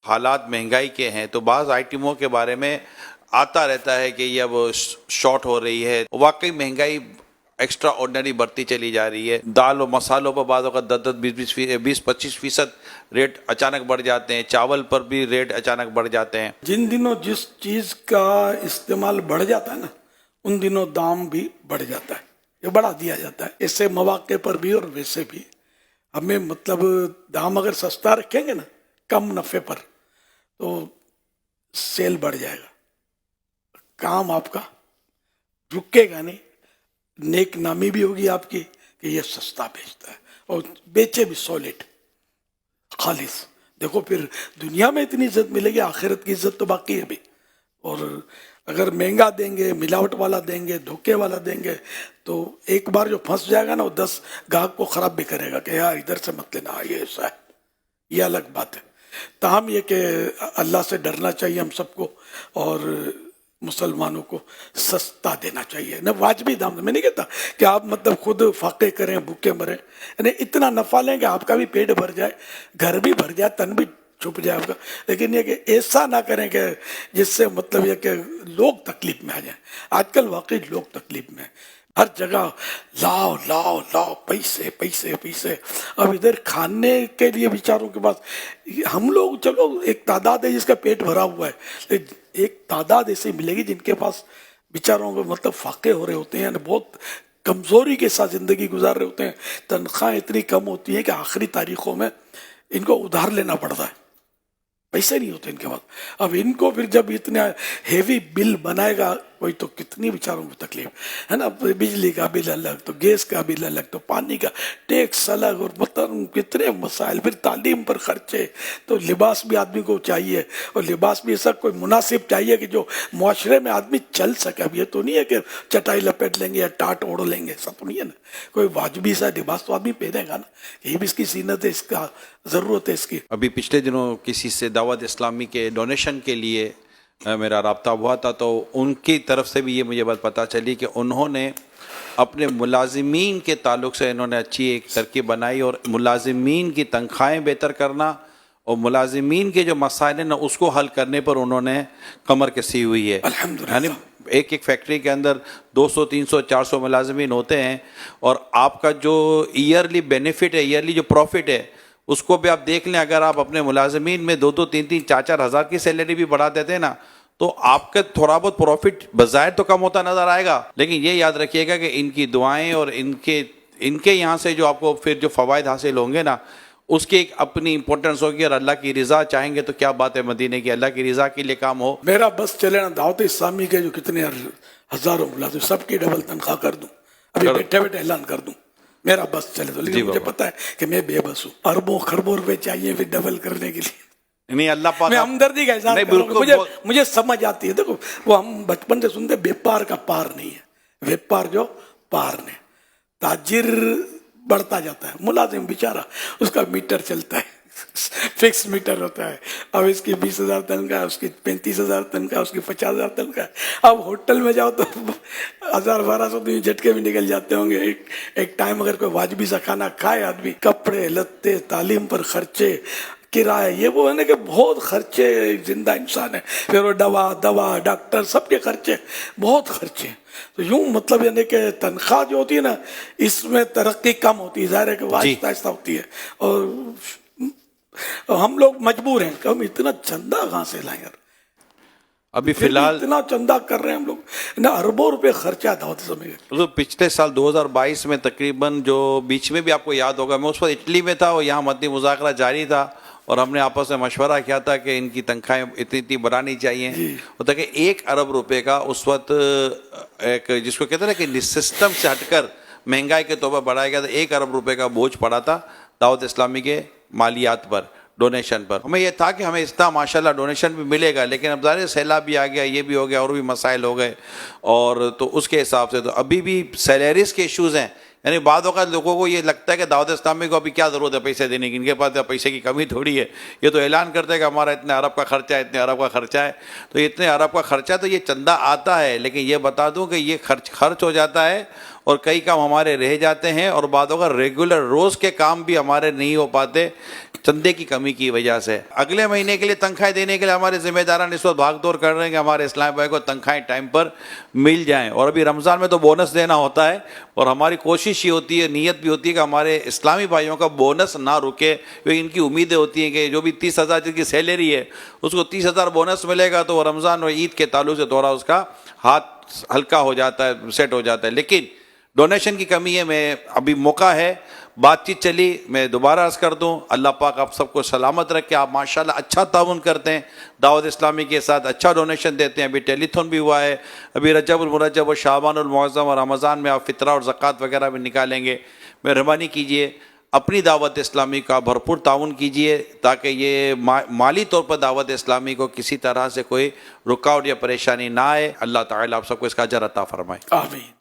حالات مہنگائی کے ہیں تو بعض آئٹموں کے بارے میں آتا رہتا ہے کہ یہ اب شارٹ ہو رہی ہے. واقعی مہنگائی ایکسٹرا آرڈنری بڑھتی چلی جا رہی ہے. دال و مسالوں پر بعض اوقات 10-25% ریٹ اچانک بڑھ جاتے ہیں. چاول پر بھی ریٹ اچانک بڑھ جاتے ہیں. جن دنوں جس چیز کا استعمال بڑھ جاتا ہے نا ان دنوں دام بھی بڑھ جاتا ہے، یہ بڑھا دیا جاتا ہے. ایسے مواقع پر بھی اور ویسے بھی ہمیں مطلب دام اگر سستا رکھیں گے نا کم نفع پر تو سیل بڑھ جائے گا، کام آپ کا رکے گا نہیں، نیک نامی بھی ہوگی آپ کی کہ یہ سستا بیچتا ہے اور بیچے بھی سالڈ خالص. دیکھو پھر دنیا میں اتنی عزت ملے گی، آخرت کی عزت تو باقی ہے بھی. اور اگر مہنگا دیں گے، ملاوٹ والا دیں گے، دھوکے والا دیں گے تو ایک بار جو پھنس جائے گا نا وہ 10 گاہک کو خراب بھی کرے گا کہ یار ادھر سے مت لینا، یہ ایسا ہے. یہ الگ بات ہے. تاہم یہ کہ اللہ سے ڈرنا چاہیے ہم سب کو اور مسلمانوں کو سستا دینا چاہیے نہ واجبی دام. میں نہیں کہتا کہ آپ مطلب خود فاقے کریں بھوکے مریں، یعنی اتنا نفع لیں کہ آپ کا بھی پیٹ بھر جائے، گھر بھی بھر جائے، تن بھی چھپ جائے آپ کا. لیکن یہ کہ ایسا نہ کریں کہ جس سے مطلب یہ کہ لوگ تکلیف میں آ جائیں. آج کل واقعی لوگ تکلیف میں ہیں، ہر جگہ لاؤ لاؤ لاؤ، پیسے پیسے پیسے. اب ادھر کھانے کے لیے بیچاروں کے پاس، ہم لوگ چلو ایک تعداد ہے جس کا پیٹ بھرا ہوا ہے، لیکن ایک تعداد ایسی ملے گی جن کے پاس بیچاروں کو مطلب فاقے ہو رہے ہوتے ہیں، بہت کمزوری کے ساتھ زندگی گزار رہے ہوتے ہیں. تنخواہ اتنی کم ہوتی ہے کہ آخری تاریخوں میں ان کو ادھار لینا پڑتا ہے، پیسے نہیں ہوتے ان کے پاس. اب ان کو پھر جب اتنا ہیوی بل بنائے گا کوئی تو کتنی بیچاروں کو تکلیف ہے نا. بجلی کا بل الگ، تو گیس کا بل الگ، تو پانی کا ٹیکس الگ، اور مطلب کتنے مسائل. پھر تعلیم پر خرچے، تو لباس بھی آدمی کو چاہیے، اور لباس بھی ایسا کوئی مناسب چاہیے کہ جو معاشرے میں آدمی چل سکے. اب یہ تو نہیں ہے کہ چٹائی لپیٹ لیں گے یا ٹاٹ اوڑھ لیں گے، ایسا تو نہیں ہے نا. کوئی واجبی سا لباس تو آدمی پہنے گا نا، یہ بھی اس کی زینت ہے، اس کا ضرورت ہے اس کی. ابھی پچھلے دنوں کسی سے دعوت اسلامی کے ڈونیشن کے لیے میرا رابطہ ہوا تھا، تو ان کی طرف سے بھی یہ مجھے بات پتہ چلی کہ انہوں نے اپنے ملازمین کے تعلق سے انہوں نے اچھی ایک ترکیب بنائی، اور ملازمین کی تنخواہیں بہتر کرنا اور ملازمین کے جو مسائل ہیں نا اس کو حل کرنے پر انہوں نے کمر کسی ہوئی ہے. الحمدللہ. یعنی ایک فیکٹری کے اندر 200 300 400 ملازمین ہوتے ہیں، اور آپ کا جو ایئرلی بینیفٹ ہے، ایئرلی جو پروفٹ ہے، اس کو بھی آپ دیکھ لیں. اگر آپ اپنے ملازمین میں 2 3 4 ہزار کی سیلری بھی بڑھا دیتے ہیں نا تو آپ کا تھوڑا بہت پروفٹ بظاہر تو کم ہوتا نظر آئے گا، لیکن یہ یاد رکھیے گا کہ ان کی دعائیں اور ان کے یہاں سے جو آپ کو پھر جو فوائد حاصل ہوں گے نا اس کی ایک اپنی امپورٹنس ہوگی. اور اللہ کی رضا چاہیں گے تو کیا بات ہے مدینے کی، اللہ کی رضا کے لیے کام ہو. میرا بس چلے نا دعوت اسلامی کے جو کتنے ہزاروں ملازم سب کی ڈبل تنخواہ کر دوں، ابھی بیٹھے بیٹھے اعلان کر دوں، میرا بس چلے تو. لیکن مجھے پتا ہے کہ میں بے بس ہوں، اربوں خربوں روپے چاہیے پھر ڈبل کرنے کے لیے. نہیں اللہ پاک میں ہمدردی کا اظہار کروں گا، مجھے سمجھ آتی ہے. دیکھو وہ ہم بچپن سے سنتے بیپار کا پار نہیں ہے، ویپار جو پار نے. تاجر بڑھتا جاتا ہے، ملازم بیچارہ اس کا میٹر چلتا ہے، فکس میٹر ہوتا ہے. اب اس کی 20,000 تنخواہ، اس کی 35,000 تنخواہ، اس کی 50,000 تنخواہ. اب ہوٹل میں جاؤ تو 1,000-1,200 تو جھٹکے بھی نکل جاتے ہوں گے. ایک ٹائم اگر کوئی واجبی سا کھانا کھائے آدمی، کپڑے لتے، تعلیم پر خرچے، کرایہ، یہ وہ ہے نا کہ بہت خرچے. زندہ انسان ہے، پھر وہ دوا ڈاکٹر سب کے خرچے، بہت خرچے. تو یوں مطلب یعنی کہ تنخواہ جو ہوتی ہے نا اس میں ترقی کم ہوتی ہے، ظاہر ہے کہ آہستہ آہستہ ہوتی ہے. اور ہم لوگ مجبور ہیں کہ ہم اتنا چندہ کہاں سے لائیں یار. ابھی فی الحال اتنا چندہ کر رہے ہیں ہم لوگ نا، اربوں روپے خرچہ دعوت اسلامی کا. پچھلے سال 2022 میں تقریباً جو بیچ میں بھی آپ کو یاد ہوگا میں اس وقت اٹلی میں تھا اور یہاں مدنی مذاکرہ جاری تھا، اور ہم نے آپس میں مشورہ کیا تھا کہ ان کی تنخواہیں اتنی بڑھانی چاہیے. ہوتا کہ 1 ارب روپے کا اس وقت ایک جس کو کہتے ہیں کہ سسٹم سے ہٹ کر مہنگائی کے طور پر بڑھایا گیا تھا. 1 ارب روپے کا بوجھ پڑا تھا دعوت اسلامی کے مالیات پر، ڈونیشن پر. ہمیں یہ تھا کہ ہمیں اتنا ماشاءاللہ ڈونیشن بھی ملے گا، لیکن اب ظاہر سیلاب بھی آ گیا، یہ بھی ہو گیا، اور بھی مسائل ہو گئے. اور تو اس کے حساب سے تو ابھی بھی سیلریز کے ایشوز ہیں. یعنی بعض اوقات لوگوں کو یہ لگتا ہے کہ دعوت اسلامی کو ابھی کیا ضرورت ہے پیسے دینے کی، ان کے پاس پیسے کی کمی تھوڑی ہے. یہ تو اعلان کرتے ہیں کہ ہمارا اتنے ارب کا خرچہ ہے، اتنے ارب کا خرچہ ہے. تو اتنے ارب کا خرچہ تو یہ چندہ آتا ہے، لیکن یہ بتا دوں کہ یہ خرچ ہو جاتا ہے اور کئی کام ہمارے رہ جاتے ہیں اور بعد اگر ریگولر روز کے کام بھی ہمارے نہیں ہو پاتے چندے کی کمی کی وجہ سے. اگلے مہینے کے لیے تنخواہیں دینے کے لیے ہمارے ذمہ داران اس وقت بھاگ دوڑ کر رہے ہیں کہ ہمارے اسلامی بھائی کو تنخواہیں ٹائم پر مل جائیں. اور ابھی رمضان میں تو بونس دینا ہوتا ہے اور ہماری کوشش یہ ہوتی ہے, نیت بھی ہوتی ہے کہ ہمارے اسلامی بھائیوں کا بونس نہ رکے, کیونکہ ان کی امیدیں ہوتی ہیں کہ جو بھی 30,000 کی سیلری ہے اس کو 30,000 بونس ملے گا تو وہ رمضان اور عید کے تعلق سے تھوڑا اس کا ہاتھ ہلکا ہو جاتا ہے, سیٹ ہو جاتا ہے. لیکن ڈونیشن کی کمی ہے. میں ابھی موقع ہے, بات چیت چلی, میں دوبارہ عرض کر دوں اللہ پاک آپ سب کو سلامت رکھے. آپ ماشاءاللہ اچھا تعاون کرتے ہیں دعوت اسلامی کے ساتھ, اچھا ڈونیشن دیتے ہیں. ابھی ٹیلی تھون بھی ہوا ہے, ابھی رجب المرجب اور شعبان المعظم اور رمضان میں آپ فطرہ اور زکوٰۃ وغیرہ بھی نکالیں گے. مہربانی کیجئے اپنی دعوت اسلامی کا بھرپور تعاون کیجئے تاکہ یہ مالی طور پر دعوت اسلامی کو کسی طرح سے کوئی رکاوٹ یا پریشانی نہ آئے. اللہ تعالیٰ آپ سب کو اس کا اجر عطا فرمائے. آمین.